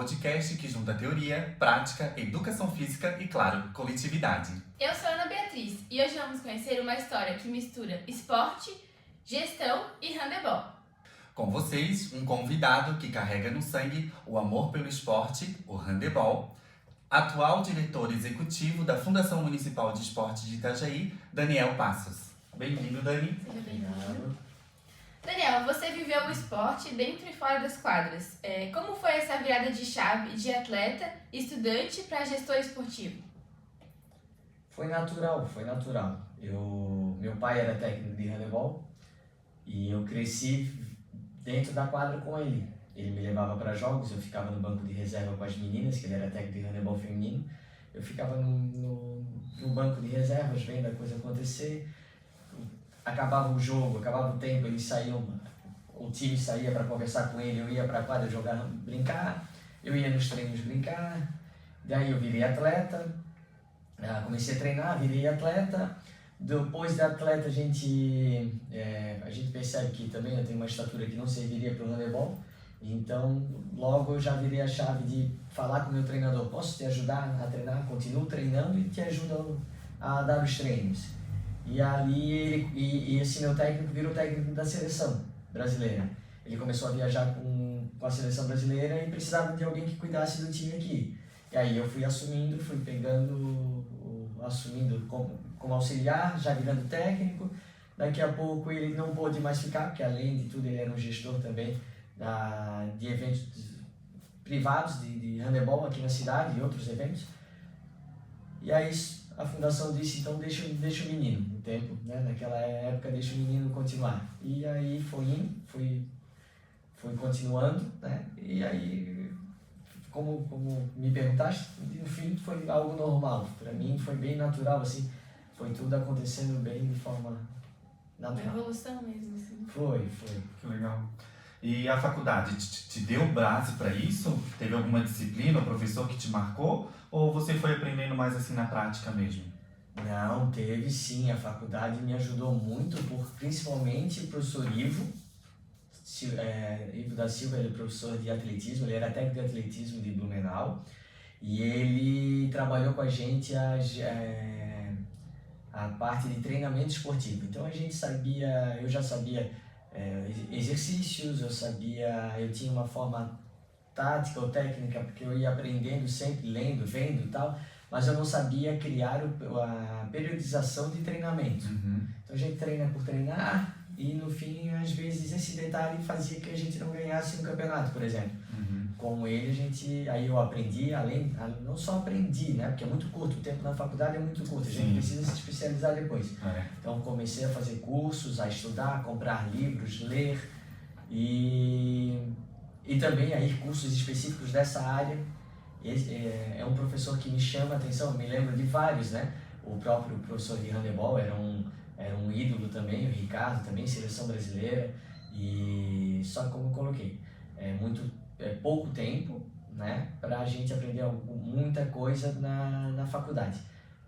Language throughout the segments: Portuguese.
podcast que junta teoria, prática, educação física e, claro, coletividade. Eu sou a Ana Beatriz e hoje vamos conhecer uma história que mistura esporte, gestão e handebol. Com vocês, um convidado que carrega no sangue o amor pelo esporte, o handebol, atual diretor executivo da Fundação Municipal de Esporte de Itajaí, Daniel Passos. Bem-vindo, Dani. Seja bem-vindo. Daniel, você viveu o esporte dentro e fora das quadras. Como foi essa virada de chave de atleta, estudante para gestor esportivo? Foi natural. Meu pai era técnico de handebol e eu cresci dentro da quadra com ele. Ele me levava para jogos, eu ficava no banco de reserva com as meninas, que ele era técnico de handebol feminino. Eu ficava no banco de reservas vendo a coisa acontecer. Acabava o jogo, acabava o tempo, eles saíam, o time saía para conversar com ele, eu ia para a quadra jogar, brincar, eu ia nos treinos brincar. Daí eu virei atleta, comecei a treinar, virei atleta. Depois de atleta a gente percebe que também eu tenho uma estatura que não serviria para o handebol. Então logo eu já virei a chave de falar com o meu treinador: posso te ajudar a treinar? Continuo treinando e te ajudo a dar os treinos. E ali esse meu técnico virou técnico da seleção brasileira. Ele começou a viajar com a seleção brasileira e precisava de alguém que cuidasse do time aqui. E aí eu fui assumindo como auxiliar, já virando técnico. Daqui a pouco ele não pôde mais ficar, porque além de tudo ele era um gestor também de eventos privados de handebol aqui na cidade e outros eventos. E aí a fundação disse: então deixa o menino no tempo, né? Naquela época, deixa o menino continuar. E aí foi continuando, né? E aí, como me perguntaste, no fim foi algo normal. Para mim foi bem natural, assim, foi tudo acontecendo bem de forma natural. Uma evolução mesmo, assim. Foi. Que legal. E a faculdade te deu base para isso? Teve alguma disciplina ou professor que te marcou? Ou você foi aprendendo mais assim na prática mesmo? Não, teve sim. A faculdade me ajudou muito, principalmente o professor Ivo da Silva. Ele é professor de atletismo, ele era técnico de atletismo de Blumenau. E ele trabalhou com a gente a parte de treinamento esportivo. Então eu já sabia exercícios, eu tinha uma forma tática ou técnica, porque eu ia aprendendo sempre, lendo, vendo e tal, mas eu não sabia criar a periodização de treinamento. Uhum. Então a gente treina por treinar e no fim, às vezes, esse detalhe fazia que a gente não ganhasse um campeonato, por exemplo. Uhum. Com ele, aí eu aprendi, não só aprendi, né, porque é muito curto, o tempo na faculdade é muito curto, a gente precisa se especializar depois. Então comecei a fazer cursos, a estudar, comprar livros, ler e também aí cursos específicos dessa área. É um professor que me chama a atenção, eu me lembro de vários, né? O próprio professor de handebol era um ídolo também, o Ricardo também, seleção brasileira. E só como eu coloquei, pouco tempo, né, para a gente aprender muita coisa na faculdade.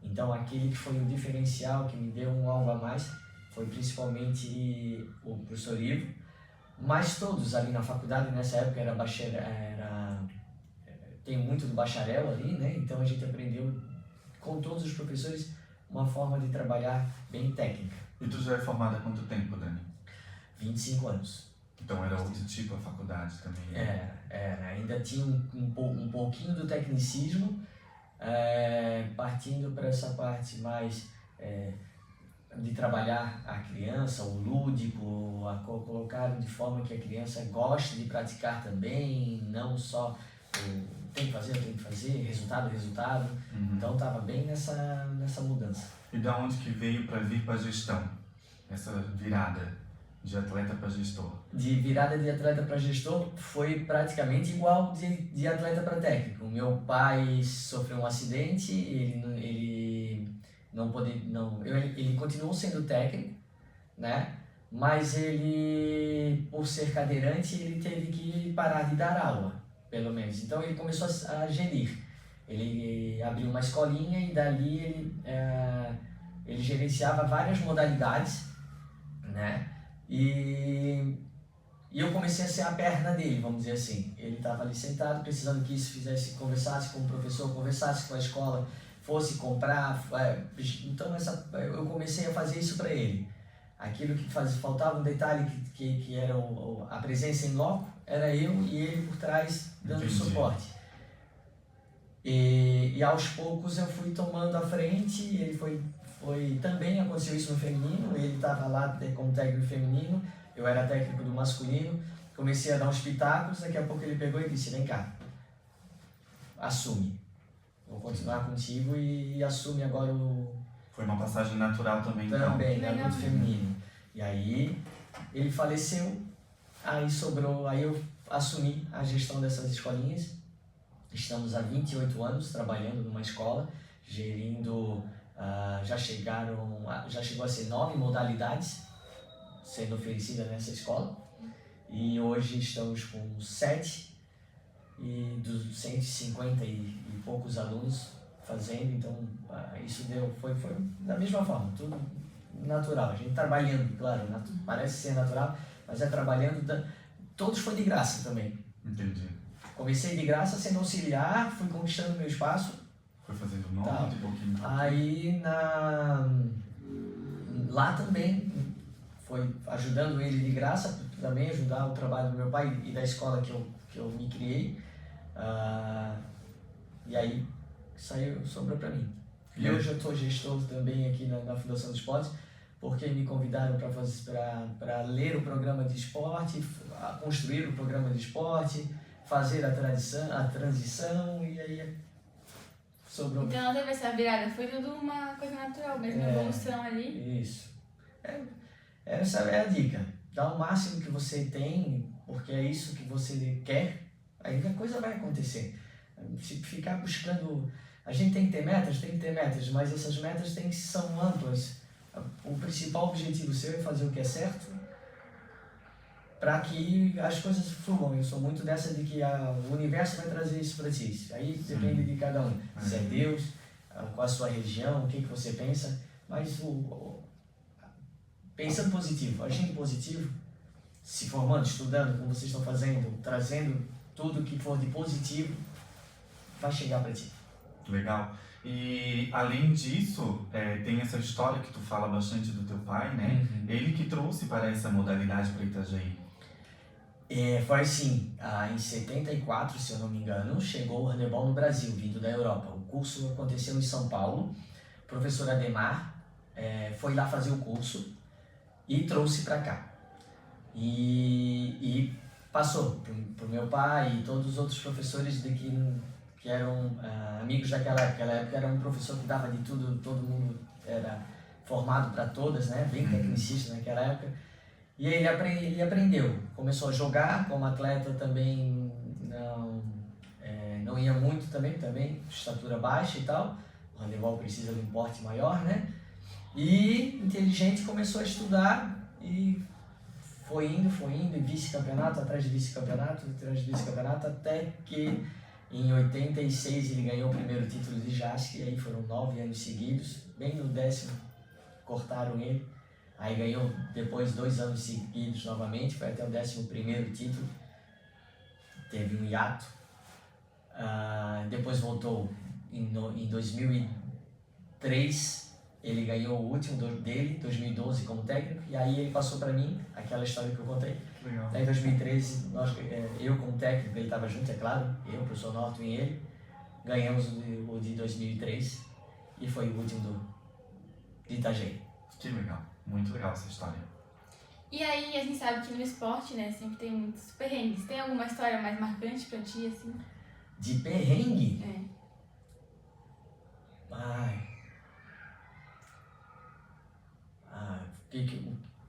Então aquele que foi o diferencial, que me deu um algo a mais, foi principalmente o professor Ivo. Mas todos ali na faculdade, nessa época tem muito do bacharel ali, né? Então a gente aprendeu com todos os professores uma forma de trabalhar bem técnica. E tu já é formada há quanto tempo, Dani? 25 anos. Então era outro tipo a faculdade também? Né? Ainda tinha um pouquinho do tecnicismo, partindo para essa parte mais de trabalhar a criança, o lúdico, colocar de forma que a criança goste de praticar também, não só tem que fazer, resultado. Uhum. Então estava bem nessa mudança. E da onde que veio para vir para a gestão? Essa virada de atleta para gestor? De virada de atleta para gestor foi praticamente igual de atleta para técnico. O meu pai sofreu um acidente, ele continuou sendo técnico, né? Mas ele, por ser cadeirante, ele teve que parar de dar aula, pelo menos. Então ele começou a gerir. Ele abriu uma escolinha e dali ele gerenciava várias modalidades, né? E E eu comecei a ser a perna dele, vamos dizer assim. Ele estava ali sentado, precisando que isso fizesse, conversasse com o professor, conversasse com a escola, fosse comprar. Então eu comecei a fazer isso para ele. Aquilo que faltava um detalhe que era a presença em loco, era eu e ele por trás dando Entendi. suporte. E aos poucos eu fui tomando a frente, ele foi também aconteceu isso no feminino, ele estava lá como técnico feminino, eu era técnico do masculino, comecei a dar uns pitacos, daqui a pouco ele pegou e disse, vem cá, assume, vou continuar contigo e assume agora Foi uma passagem natural também, então. também, Legal. adulto feminino. E aí ele faleceu, aí sobrou, aí eu assumi a gestão dessas escolinhas. Estamos há 28 anos trabalhando numa escola, gerindo, já chegou a ser 9 modalidades sendo oferecidas nessa escola. E hoje estamos com 7 e dos 150 e poucos alunos fazendo, então isso foi da mesma forma, tudo natural. A gente trabalhando, claro, parece ser natural, mas é trabalhando, todos foi de graça também. Entendi. Comecei de graça sendo auxiliar, fui conquistando meu espaço. Foi fazendo nome Tá. de pouquinho. Aí lá também foi ajudando ele de graça, também ajudar o trabalho do meu pai e da escola que eu me criei. E aí sobrou para mim. E hoje eu estou gestor também aqui na Fundação do Esporte, porque me convidaram para ler o programa de esporte, construir o programa de esporte, fazer a transição e aí sobrou. Então não teve essa virada, foi tudo uma coisa natural mesmo, uma evolução ali. Isso. Essa é a dica. Dá o máximo que você tem, porque é isso que você quer, aí a coisa vai acontecer. Se ficar buscando... A gente tem que ter metas, mas essas metas são amplas. O principal objetivo seu é fazer o que é certo, para que as coisas fluam. Eu sou muito dessa de que o universo vai trazer isso para ti. Aí depende de cada um. Se é Deus, qual a sua religião, o que você pensa. Mas pensando positivo, agindo positivo, se formando, estudando, como vocês estão fazendo, trazendo tudo que for de positivo, vai chegar para ti. Legal. E além disso, tem essa história que tu fala bastante do teu pai, né? Ele que trouxe para essa modalidade para Itajaí. Foi assim, em 74, se eu não me engano, chegou o handebol no Brasil, vindo da Europa. O curso aconteceu em São Paulo, o professor Ademar foi lá fazer o curso e trouxe para cá. E passou para o meu pai e todos os outros professores que eram amigos daquela época. Naquela época era um professor que dava de tudo, todo mundo era formado para todas, né? Bem tecnicista naquela época. E aí ele aprendeu, começou a jogar como atleta também, não ia muito também, estatura baixa e tal, o handebol precisa de um porte maior, né? E inteligente, começou a estudar e foi indo, e vice-campeonato, atrás de vice-campeonato, até que em 86 ele ganhou o primeiro título de JASC, e aí foram 9 anos seguidos, bem no 10º cortaram ele. Aí ganhou depois 2 anos seguidos novamente, foi até o 11º título, teve um hiato, depois voltou em 2003, ele ganhou o último dele, 2012 como técnico, e aí ele passou para mim, aquela história que eu contei. Legal. Daí em 2013, eu como técnico, ele estava junto, é claro, eu, o professor Norton e ele, ganhamos o de 2003 e foi o último de Itajaí. Que legal. Muito legal essa história. E aí, a gente sabe que no esporte, né, sempre tem muitos perrengues. Tem alguma história mais marcante pra ti, assim? De perrengue?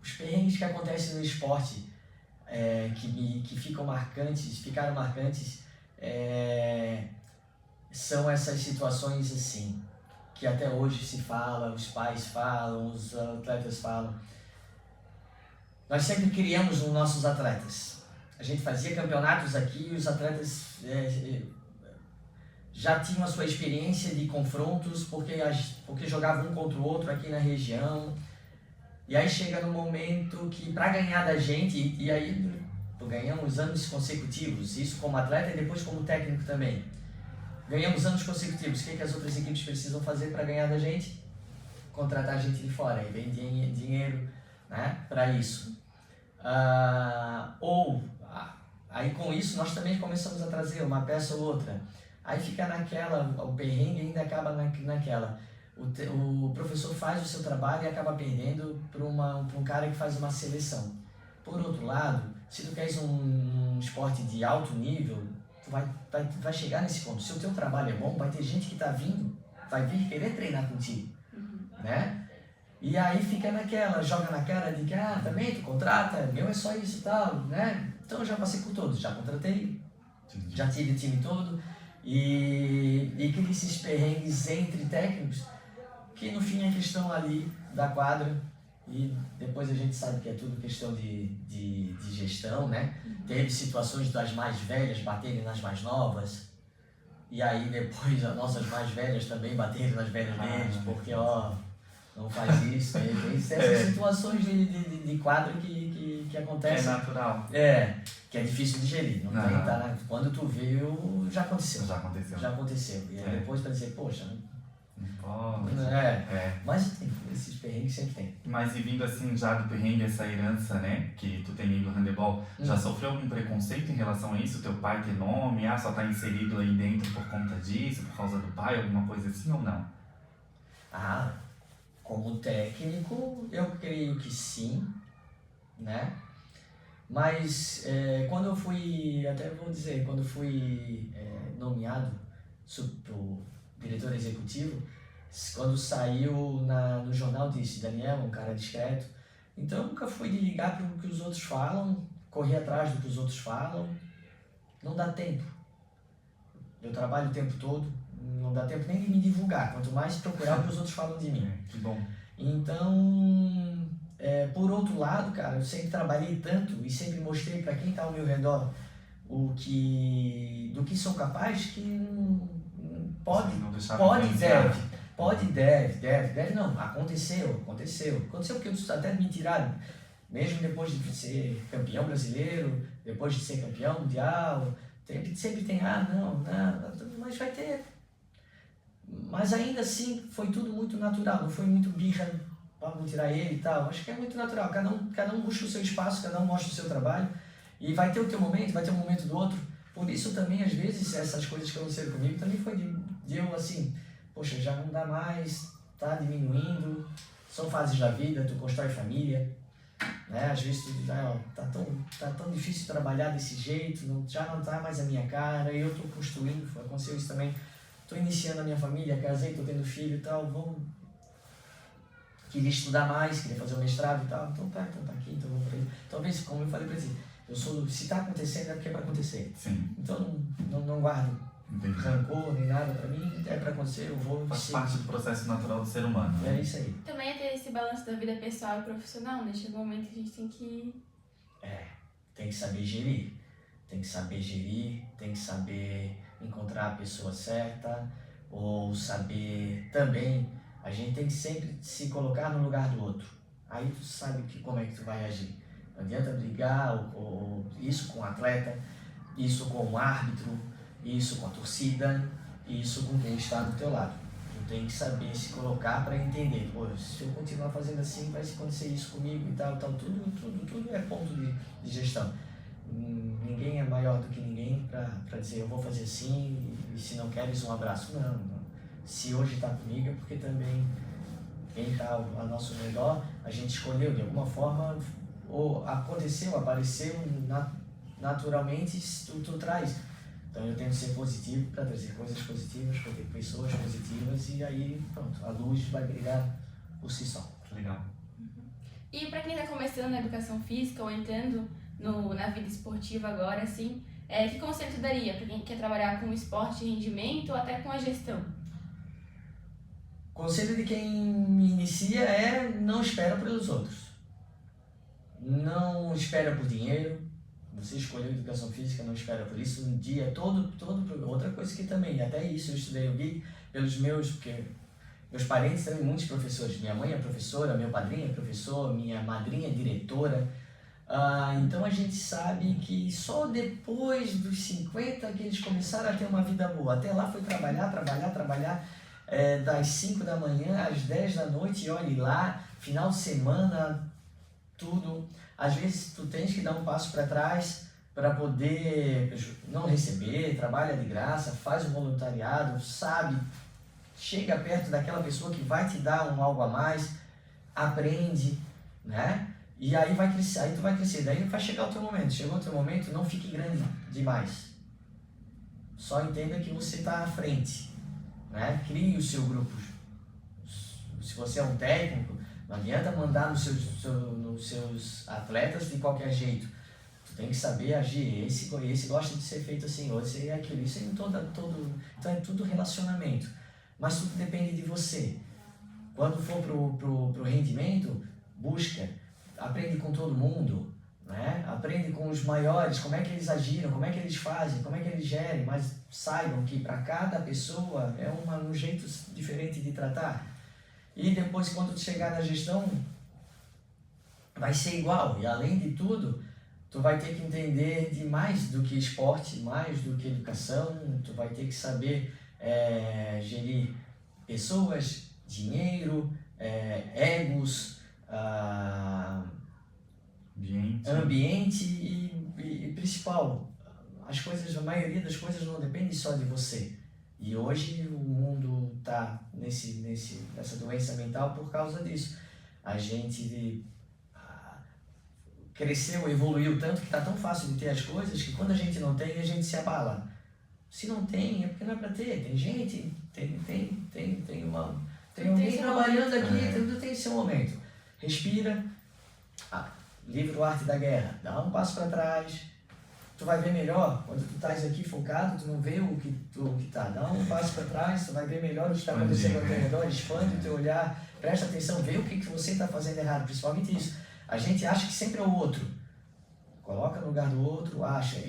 Os perrengues que acontecem no esporte, que ficaram marcantes, são essas situações assim, que até hoje se fala, os pais falam, os atletas falam. Nós sempre criamos os nossos atletas. A gente fazia campeonatos aqui e os atletas já tinham a sua experiência de confrontos, porque jogavam um contra o outro aqui na região. E aí chega no momento que, para ganhar da gente, e aí ganhamos anos consecutivos, isso como atleta e depois como técnico também. Ganhamos anos consecutivos, o que as outras equipes precisam fazer para ganhar da gente? Contratar gente de fora, e vem dinheiro, né, para isso. Aí com isso nós também começamos a trazer uma peça ou outra. Aí fica naquela, o perrengue ainda acaba naquela. O professor faz o seu trabalho e acaba perdendo para um cara que faz uma seleção. Por outro lado, se tu queres um esporte de alto nível, tu vai chegar nesse ponto. Se o teu trabalho é bom, vai ter gente que está vindo, vai vir querer treinar contigo, né? E aí fica naquela, joga na cara de que, também tu contrata, meu é só isso e tal, né? Então eu já passei por todos, já contratei, já tive o time todo e cria esses perrengues entre técnicos que no fim é questão ali da quadra e depois a gente sabe que é tudo questão de gestão, né? Teve situações das mais velhas baterem nas mais novas e aí depois as nossas mais velhas também baterem nas velhas deles, porque não faz isso, tem essas situações de quadro que acontecem. É natural. Que é difícil de gerir. Não tem, tá, quando tu viu, já aconteceu. Já aconteceu. E aí depois pra dizer, poxa, não pode. Mas tem, esses perrengues sempre tem. Mas e vindo assim já do perrengue, essa herança, né, que tu tem do handebol, já sofreu algum preconceito em relação a isso? Teu pai ter nome, só tá inserido aí dentro por conta disso, por causa do pai, alguma coisa assim ou não? Como técnico, eu creio que sim, né? Mas quando eu fui, quando fui nomeado pro diretor executivo, quando saiu no jornal disse, Daniel, um cara discreto, então eu nunca fui de ligar para o que os outros falam, correr atrás do que os outros falam, não dá tempo. Eu trabalho o tempo todo, não dá tempo nem de me divulgar, quanto mais procurar o que os outros falam de mim. Que bom. Então, por outro lado, cara, eu sempre trabalhei tanto e sempre mostrei para quem está ao meu redor do que sou capaz, que deve, não, aconteceu porque até me tiraram, mesmo depois de ser campeão brasileiro, depois de ser campeão mundial, sempre tem, não, mas vai ter. Mas ainda assim foi tudo muito natural, não foi muito birra, vamos tirar ele e tal. Acho que é muito natural, cada um busca o seu espaço, cada um mostra o seu trabalho e vai ter o teu momento, vai ter o momento do outro. Por isso também, às vezes, essas coisas que aconteceram comigo também foi de eu assim, poxa, já não dá mais, tá diminuindo, são fases da vida, tu constrói família, né? Às vezes tu diz, tá tão difícil trabalhar desse jeito, já não tá mais a minha cara, eu tô construindo, aconteceu isso também. Estou iniciando a minha família, casei, estou tendo filho e tal, queria estudar mais, queria fazer o mestrado e tal, então tá aqui, então vamos para isso. Talvez, como eu falei para ti, se está acontecendo é porque é para acontecer. Sim. Então não guardo rancor nem nada para mim, é para acontecer, eu vou... Faz parte do processo natural do ser humano. Né? É isso aí. Também é ter esse balanço da vida pessoal e profissional, né? Chega um momento que a gente tem que... Tem que saber gerir, tem que saber encontrar a pessoa certa, ou saber também, a gente tem que sempre se colocar no lugar do outro, aí tu sabe como é que tu vai agir, não adianta brigar, ou isso com o atleta, isso com o árbitro, isso com a torcida, isso com quem está do teu lado, tu tem que saber se colocar para entender, se eu continuar fazendo assim, vai acontecer isso comigo e tal, tudo é ponto de gestão. Ninguém é maior do que ninguém para dizer eu vou fazer assim e se não queres um abraço, não. Se hoje está comigo é porque também quem está ao nosso redor, a gente escolheu de alguma forma, ou apareceu naturalmente, tu traz. Então eu tento ser positivo para trazer coisas positivas, para ter pessoas positivas e aí pronto, a luz vai brilhar por si só. Legal. E para quem está começando na educação física ou entrando na vida esportiva agora, assim, que conselho tu daria para quem quer trabalhar com esporte de rendimento ou até com a gestão? Conselho de quem inicia é não espera pelos outros. Não espera por dinheiro. Você escolheu educação física, não espera por isso. Um dia todo. Outra coisa que também, até isso eu estudei, eu vi pelos porque meus parentes também, muitos professores. Minha mãe é professora, meu padrinho é professor, minha madrinha é diretora. Então a gente sabe que só depois dos 50 que eles começaram a ter uma vida boa. Até lá foi trabalhar, das 5 da manhã às 10 da noite, e olhe lá, final de semana, tudo. Às vezes tu tens que dar um passo para trás para poder não receber, trabalha de graça, faz um voluntariado, sabe, chega perto daquela pessoa que vai te dar algo a mais, aprende, né? E aí vai crescer, aí tu vai crescer, daí vai chegar o teu momento. Chegou o teu momento, não fique grande demais. Só entenda que você está à frente, né? Crie o seu grupo. Se você é um técnico, não adianta mandar nos seus atletas de qualquer jeito. Tu tem que saber agir. Esse gosta de ser feito assim, esse é aquilo. Isso é então é tudo relacionamento. Mas tudo depende de você. Quando for pro rendimento, busca, aprende com todo mundo, né? Aprende com os maiores, como é que eles agiram, como é que eles fazem, como é que eles gerem, mas saibam que para cada pessoa é um jeito diferente de tratar. E depois, quando tu chegar na gestão, vai ser igual. E além de tudo, tu vai ter que entender de mais do que esporte, mais do que educação. Tu vai ter que saber gerir pessoas, dinheiro, egos, ambiente e principal, a maioria das coisas não depende só de você. E hoje o mundo está nessa doença mental por causa disso. A gente cresceu, evoluiu tanto que está tão fácil de ter as coisas que quando a gente não tem, a gente se abala. Se não tem, é porque não é para ter. Tem gente, tem alguém trabalhando aqui, tudo tem seu momento. Respira. Livro Arte da Guerra, dá um passo para trás, tu vai ver melhor. Quando tu estás aqui focado, tu não vê o que tá. Dá um passo para trás, tu vai ver melhor o que está acontecendo ao teu redor, expande o teu olhar, presta atenção, vê o que você está fazendo errado, principalmente isso. A gente acha que sempre é o outro. Coloca no lugar do outro, acha.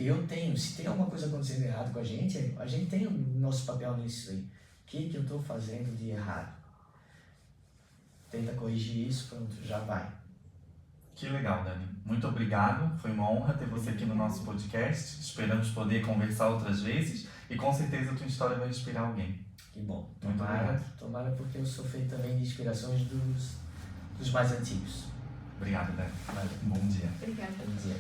Se tem alguma coisa acontecendo errado com a gente tem o nosso papel nisso aí. O que eu estou fazendo de errado? Tenta corrigir isso, pronto, já vai. Que legal, Dani. Muito obrigado. Foi uma honra ter você aqui no nosso podcast. Esperamos poder conversar outras vezes e com certeza a tua história vai inspirar alguém. Que bom. Muito obrigado. Tomara, porque eu sou feito também de inspirações dos mais antigos. Obrigado, Dani. Valeu. Um bom dia. Obrigada. Bom dia.